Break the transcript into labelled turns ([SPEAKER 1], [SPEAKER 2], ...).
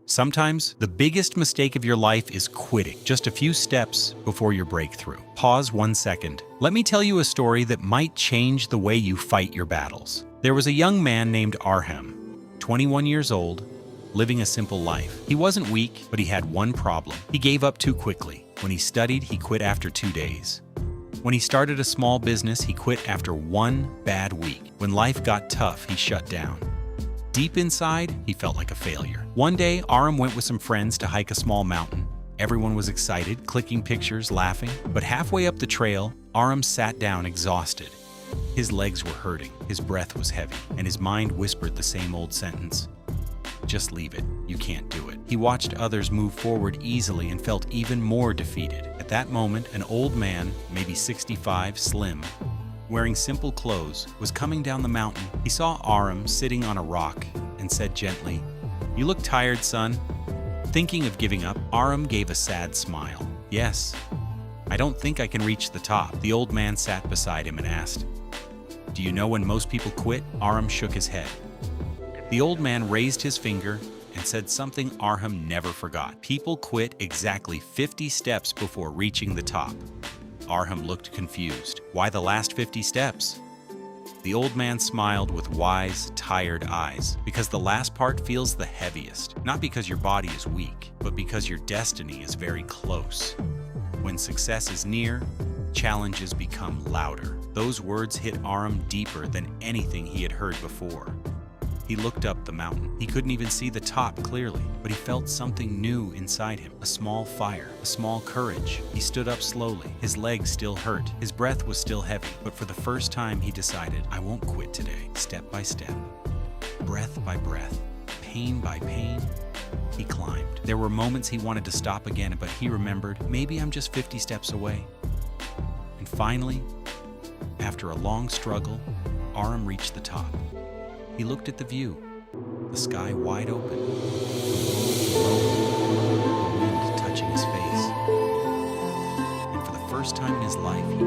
[SPEAKER 1] Sometimes, the biggest mistake of your life is quitting just a few steps before your breakthrough. Pause 1 second. Let me tell you a story that might change the way you fight your battles. There was a young man named Arham, 21 years old, living a simple life. He wasn't weak, but he had one problem. He gave up too quickly. When he studied, he quit after 2 days. When he started a small business, he quit after 1 bad week. When life got tough, he shut down. Deep inside, he felt like a failure. One day, Arham went with some friends to hike a small mountain. Everyone was excited, clicking pictures, laughing. But halfway up the trail, Arham sat down exhausted. His legs were hurting, his breath was heavy, and his mind whispered the same old sentence. Just leave it. You can't do it. He watched others move forward easily and felt even more defeated. At that moment, an old man, maybe 65, slim, wearing simple clothes, was coming down the mountain. He saw Arham sitting on a rock and said gently, "You look tired, son." Thinking of giving up, Arham gave a sad smile. "Yes, I don't think I can reach the top." The old man sat beside him and asked, "Do you know when most people quit?" Arham shook his head. The old man raised his finger and said something Arham never forgot. People quit exactly 50 steps before reaching the top. Arham looked confused. Why the last 50 steps? The old man smiled with wise, tired eyes. Because the last part feels the heaviest. Not because your body is weak, but because your destiny is very close. When success is near, challenges become louder. Those words hit Arham deeper than anything he had heard before. He looked up the mountain. He couldn't even see the top clearly, but he felt something new inside him. A small fire, a small courage. He stood up slowly. His legs still hurt. His breath was still heavy. But for the first time, he decided, I won't quit today. Step by step, breath by breath, pain by pain, he climbed. There were moments he wanted to stop again, but he remembered, maybe I'm just 50 steps away. And finally, after a long struggle, Arham reached the top. He looked at the view, the sky wide open, the wind touching his face. And for the first time in his life, he